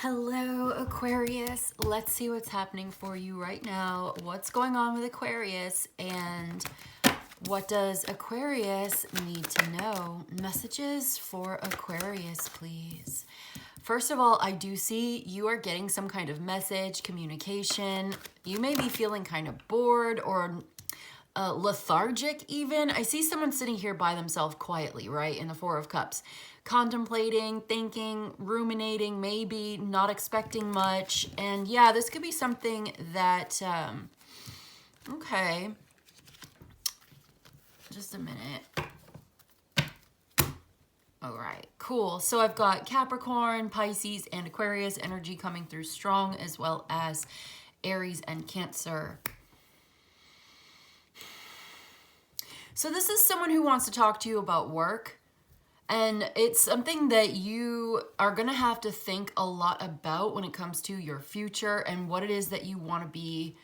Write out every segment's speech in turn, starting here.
Hello, Aquarius. Let's see what's happening for you right now. What's going on with Aquarius and what does Aquarius need to know? Messages for Aquarius, please. First of all, I do see you are getting some kind of message, communication. You may be feeling kind of bored or lethargic even. I see someone sitting here by themselves quietly, right, in the Four of Cups. Contemplating, thinking, ruminating, maybe not expecting much. And yeah, this could be something that, okay, just a minute. All right, cool. So I've got Capricorn, Pisces, and Aquarius energy coming through strong, as well as Aries and Cancer. So this is someone who wants to talk to you about work. And it's something that you are going to have to think a lot about when it comes to your future and what it is that you want to be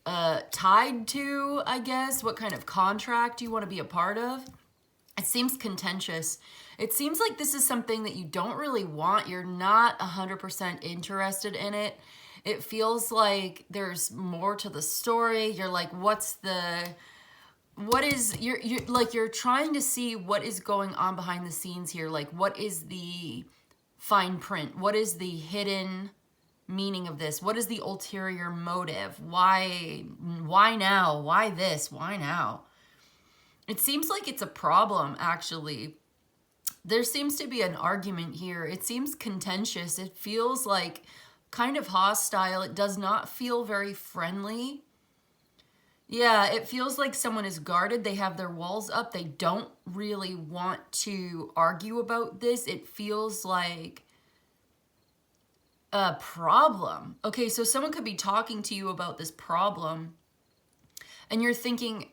tied to, I guess, what kind of contract you want to be a part of. It seems contentious. It seems like this is something that you don't really want. You're not 100% interested in it. It feels like there's more to the story. You're like, you're trying to see what is going on behind the scenes here. Like, what is the fine print? What is the hidden meaning of this? What is the ulterior motive? Why now? Why this? Why now? It seems like it's a problem, actually. There seems to be an argument here. It seems contentious. It feels like kind of hostile. It does not feel very friendly. Yeah, it feels like someone is guarded. They have their walls up. They don't really want to argue about this. It feels like a problem. Okay, so someone could be talking to you about this problem, and you're thinking,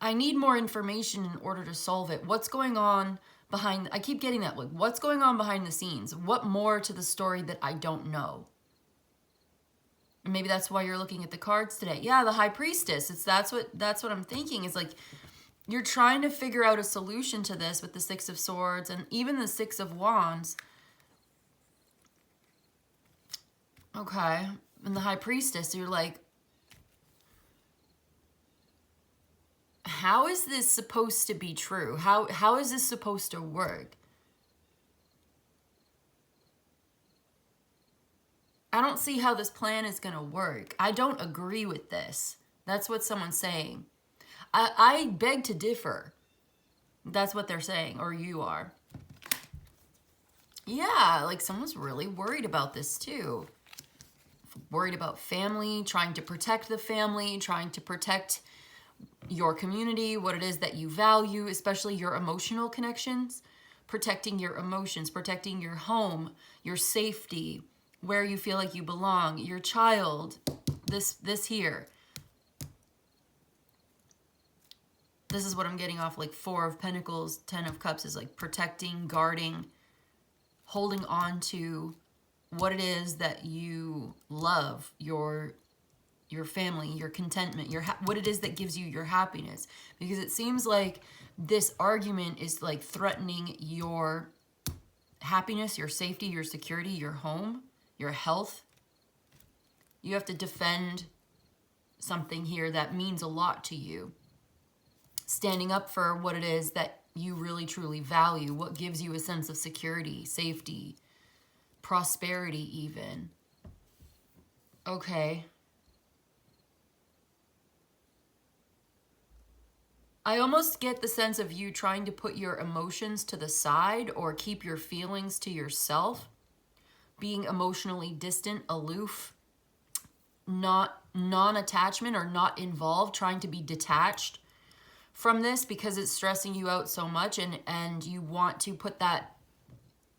I need more information in order to solve it. What's going on behind? I keep getting that. Like, what's going on behind the scenes? What more to the story that I don't know? And maybe that's why you're looking at the cards today. Yeah, the High Priestess. That's what I'm thinking. Is like you're trying to figure out a solution to this with the Six of Swords and even the Six of Wands. Okay, and the High Priestess. You're like, how is this supposed to be true? How is this supposed to work? I don't see how this plan is going to work. I don't agree with this. That's what someone's saying. I beg to differ. That's what they're saying, or you are. Yeah, like someone's really worried about this too. Worried about family, trying to protect the family, trying to protect your community, what it is that you value, especially your emotional connections, protecting your emotions, protecting your home, your safety, where you feel like you belong, your child, this here. This is what I'm getting off, like Four of Pentacles, Ten of Cups is like protecting, guarding, holding on to what it is that you love, your family, your contentment, what it is that gives you your happiness. Because it seems like this argument is like threatening your happiness, your safety, your security, your home, your health. You have to defend something here that means a lot to you. Standing up for what it is that you really truly value, what gives you a sense of security, safety, prosperity even. Okay. I almost get the sense of you trying to put your emotions to the side or keep your feelings to yourself. Being emotionally distant, aloof, not non-attachment or not involved, trying to be detached from this because it's stressing you out so much, and you want to put that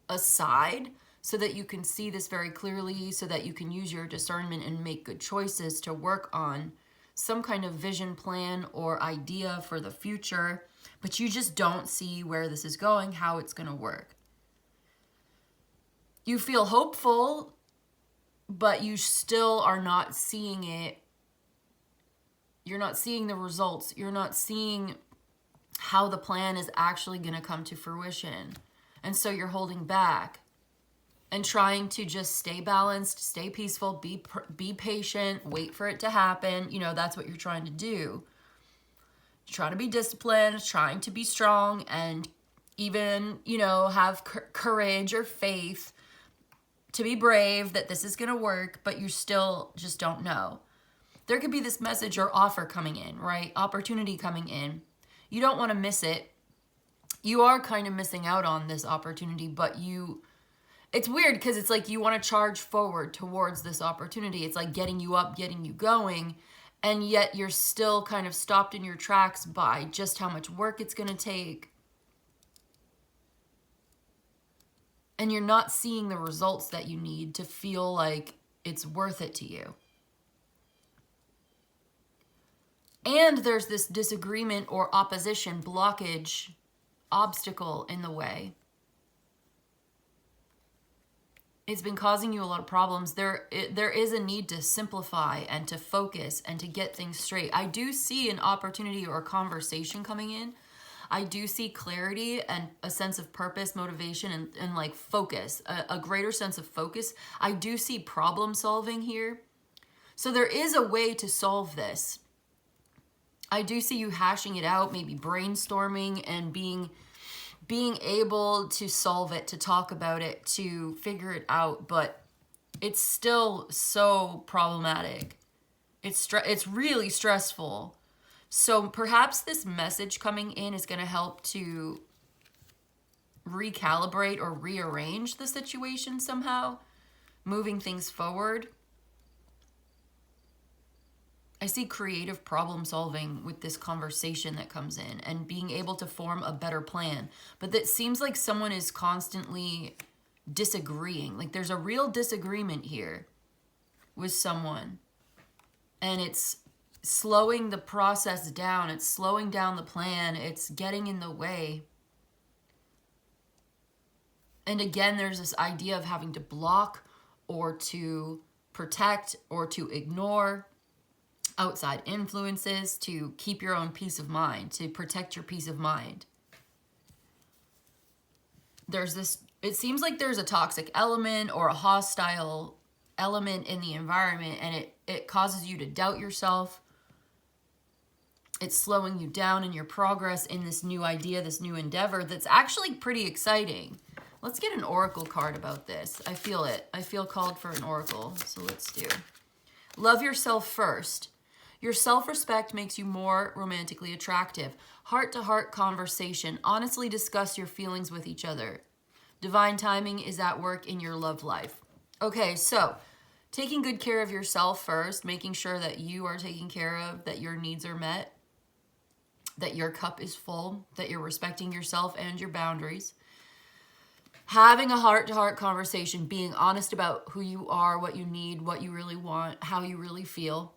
aside so that you can see this very clearly, so that you can use your discernment and make good choices to work on some kind of vision plan or idea for the future, but you just don't see where this is going, how it's going to work. You feel hopeful, but you still are not seeing it. You're not seeing the results. You're not seeing how the plan is actually going to come to fruition. And so you're holding back. and trying to just stay balanced, stay peaceful, be patient, wait for it to happen. You know, that's what you're trying to do. Try to be disciplined, trying to be strong, and even, you know, have courage or faith to be brave that this is going to work, but you still just don't know. There could be this message or offer coming in, right? Opportunity coming in. You don't want to miss it. You are kind of missing out on this opportunity, but it's weird because it's like you want to charge forward towards this opportunity. It's like getting you up, getting you going, and yet you're still kind of stopped in your tracks by just how much work it's going to take. And you're not seeing the results that you need to feel like it's worth it to you. And there's this disagreement or opposition, blockage, obstacle in the way. It's been causing you a lot of problems. There is a need to simplify and to focus and to get things straight. I do see an opportunity or a conversation coming in. I do see clarity and a sense of purpose, motivation, and like focus, a greater sense of focus. I do see problem solving here. So there is a way to solve this. I do see you hashing it out, maybe brainstorming and being able to solve it, to talk about it, to figure it out, but it's still so problematic. It's really stressful. So perhaps this message coming in is going to help to recalibrate or rearrange the situation somehow, moving things forward. I see creative problem solving with this conversation that comes in and being able to form a better plan. But that seems like someone is constantly disagreeing. Like there's a real disagreement here with someone. And it's slowing the process down. It's slowing down the plan. It's getting in the way. And again, there's this idea of having to block or to protect or to ignore outside influences to keep your own peace of mind, to protect your peace of mind. It seems like there's a toxic element or a hostile element in the environment, and it causes you to doubt yourself. It's slowing you down in your progress in this new idea, this new endeavor that's actually pretty exciting. Let's get an oracle card about this. I feel it. I feel called for an oracle, so let's do. Love yourself first. Your self-respect makes you more romantically attractive. Heart-to-heart conversation. Honestly discuss your feelings with each other. Divine timing is at work in your love life. Okay, so taking good care of yourself first, making sure that you are taken care of, that your needs are met, that your cup is full, that you're respecting yourself and your boundaries. Having a heart-to-heart conversation, being honest about who you are, what you need, what you really want, how you really feel.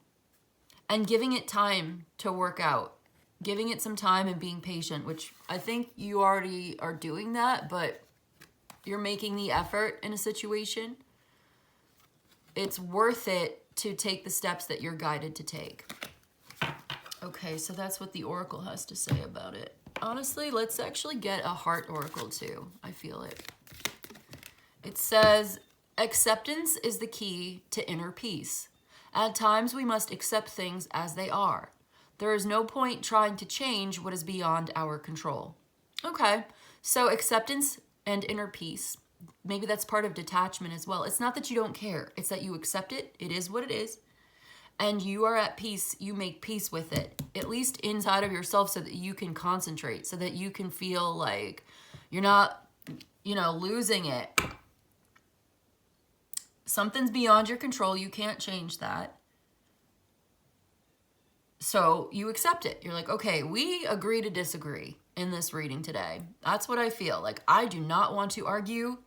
And giving it time to work out. Giving it some time and being patient, which I think you already are doing that, but you're making the effort in a situation. It's worth it to take the steps that you're guided to take. Okay, so that's what the oracle has to say about it. Honestly, let's actually get a heart oracle too. I feel it. It says, acceptance is the key to inner peace. At times, we must accept things as they are. There is no point trying to change what is beyond our control. Okay, so acceptance and inner peace. Maybe that's part of detachment as well. It's not that you don't care. It's that you accept it. It is what it is. And you are at peace. You make peace with it, at least inside of yourself, so that you can concentrate, so that you can feel like you're not, losing it. Something's beyond your control. You can't change that. So you accept it. You're like, okay, we agree to disagree in this reading today. That's what I feel. Like, I do not want to argue.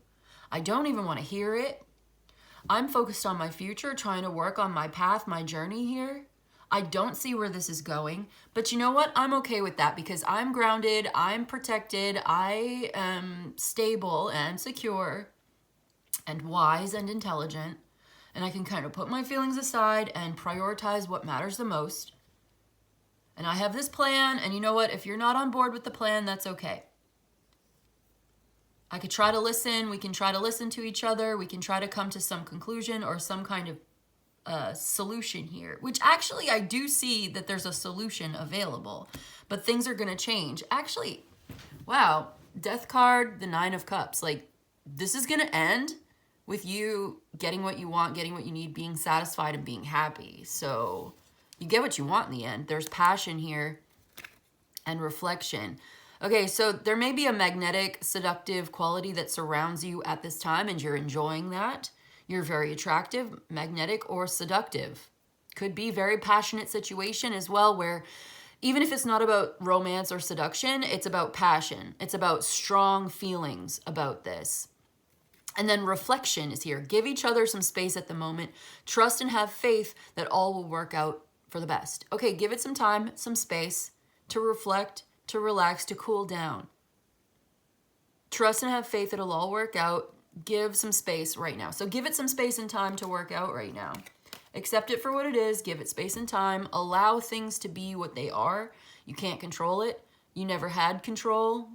I don't even want to hear it. I'm focused on my future, trying to work on my path, my journey here. I don't see where this is going. But you know what? I'm okay with that because I'm grounded. I'm protected. I am stable and secure and wise and intelligent, and I can kind of put my feelings aside and prioritize what matters the most. And I have this plan, and you know what? If you're not on board with the plan, that's okay. I could try to listen. We can try to listen to each other. We can try to come to some conclusion or some kind of solution here, which actually I do see that there's a solution available, but things are going to change. Actually, wow, Death card, the Nine of Cups. Like, this is going to end with you getting what you want, getting what you need, being satisfied and being happy. So you get what you want in the end. There's passion here and reflection. Okay, so there may be a magnetic, seductive quality that surrounds you at this time, and you're enjoying that. You're very attractive, magnetic, or seductive. Could be very passionate situation as well, where even if it's not about romance or seduction, it's about passion. It's about strong feelings about this. And then reflection is here. Give each other some space at the moment. Trust and have faith that all will work out for the best. Okay, give it some time, some space to reflect, to relax, to cool down. Trust and have faith it'll all work out. Give some space right now. So give it some space and time to work out right now. Accept it for what it is. Give it space and time. Allow things to be what they are. You can't control it. You never had control.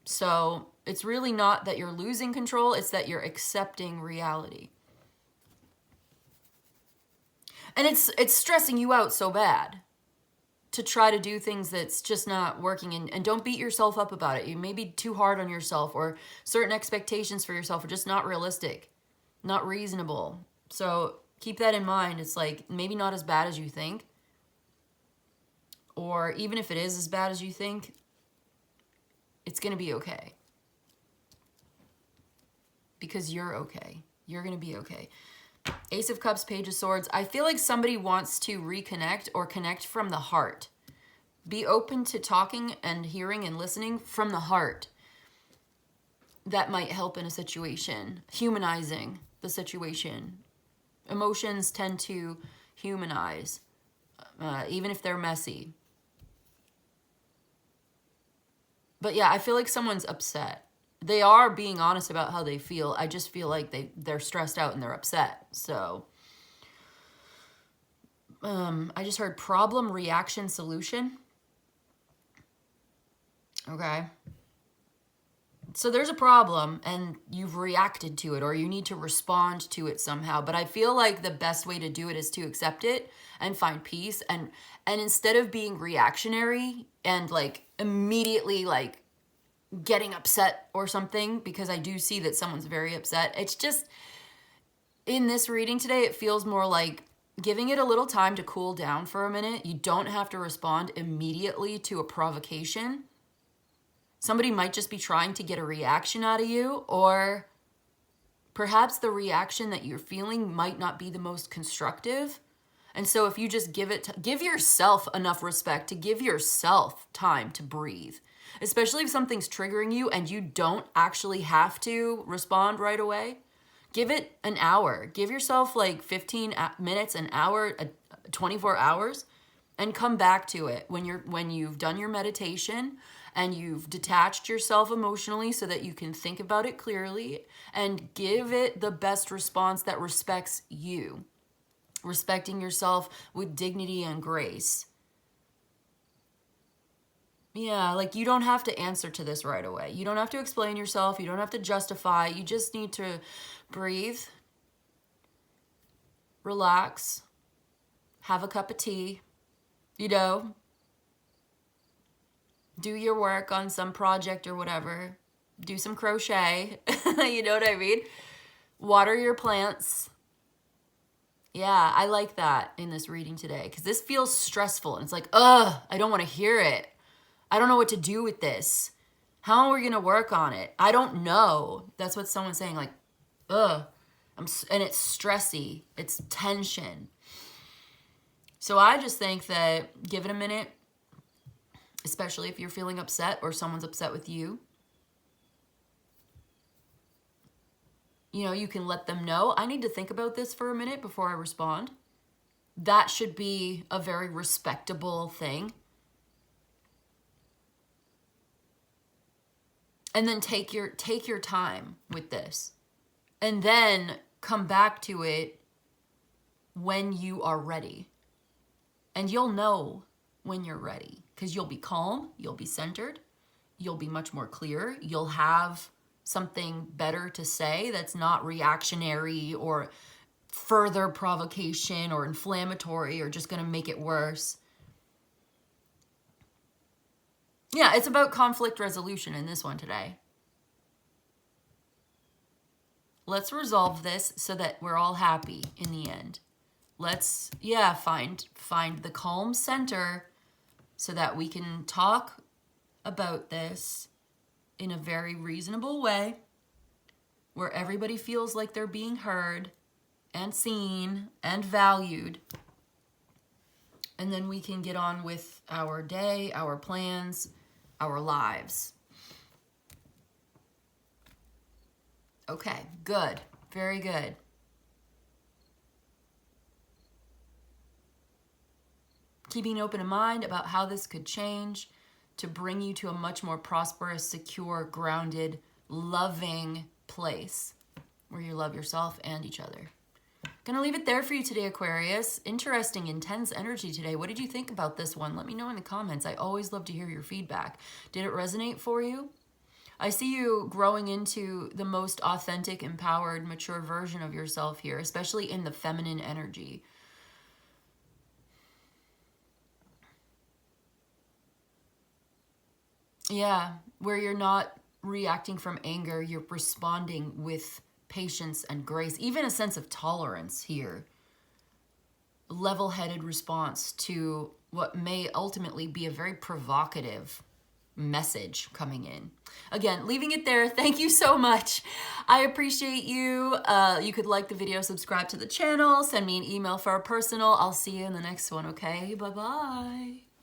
So it's really not that you're losing control. It's that you're accepting reality. And it's stressing you out so bad to try to do things that's just not working, and don't beat yourself up about it. You may be too hard on yourself, or certain expectations for yourself are just not realistic, not reasonable. So keep that in mind. It's like maybe not as bad as you think, or even if it is as bad as you think, it's going to be okay. Because you're okay. You're going to be okay. Ace of Cups, Page of Swords. I feel like somebody wants to reconnect or connect from the heart. Be open to talking and hearing and listening from the heart. That might help in a situation. Humanizing the situation. Emotions tend to humanize, even if they're messy. But yeah, I feel like someone's upset. They are being honest about how they feel. I just feel like they're stressed out and they're upset. So I just heard problem, reaction, solution. Okay. So there's a problem and you've reacted to it, or you need to respond to it somehow. But I feel like the best way to do it is to accept it and find peace. And instead of being reactionary and like immediately like getting upset or something, because I do see that someone's very upset. It's just, in this reading today, it feels more like giving it a little time to cool down for a minute. You don't have to respond immediately to a provocation. Somebody might just be trying to get a reaction out of you, or perhaps the reaction that you're feeling might not be the most constructive. And so if you just give yourself enough respect to give yourself time to breathe, especially if something's triggering you and you don't actually have to respond right away. Give it an hour. Give yourself like 15 minutes, an hour, 24 hours, and come back to it when you've done your meditation and you've detached yourself emotionally so that you can think about it clearly, and give it the best response that respects you. Respecting yourself with dignity and grace. Yeah, like you don't have to answer to this right away. You don't have to explain yourself. You don't have to justify. You just need to breathe, relax, have a cup of tea, do your work on some project or whatever. Do some crochet, you know what I mean? Water your plants. Yeah, I like that in this reading today, because this feels stressful and it's like, ugh, I don't want to hear it. I don't know what to do with this. How are we going to work on it? I don't know. That's what someone's saying, like, ugh. And it's stressy. It's tension. So I just think that give it a minute, especially if you're feeling upset or someone's upset with you. You can let them know, I need to think about this for a minute before I respond. That should be a very respectable thing. And then take your time with this. And then come back to it when you are ready. And you'll know when you're ready, because you'll be calm, you'll be centered, you'll be much more clear, you'll have something better to say that's not reactionary or further provocation or inflammatory or just going to make it worse. Yeah, it's about conflict resolution in this one today. Let's resolve this so that we're all happy in the end. Let's, find the calm center so that we can talk about this in a very reasonable way where everybody feels like they're being heard and seen and valued. And then we can get on with our day, our plans, our lives. Okay, good. Very good. Keeping an open mind about how this could change to bring you to a much more prosperous, secure, grounded, loving place where you love yourself and each other. Gonna leave it there for you today, Aquarius. Interesting, intense energy today. What did you think about this one? Let me know in the comments. I always love to hear your feedback. Did it resonate for you? I see you growing into the most authentic, empowered, mature version of yourself here, especially in the feminine energy. Yeah, where you're not reacting from anger, you're responding with patience and grace, even a sense of tolerance here. Level-headed response to what may ultimately be a very provocative message coming in. Again, leaving it there. Thank you so much. I appreciate you. You could like the video, subscribe to the channel, send me an email for a personal. I'll see you in the next one, okay? Bye-bye.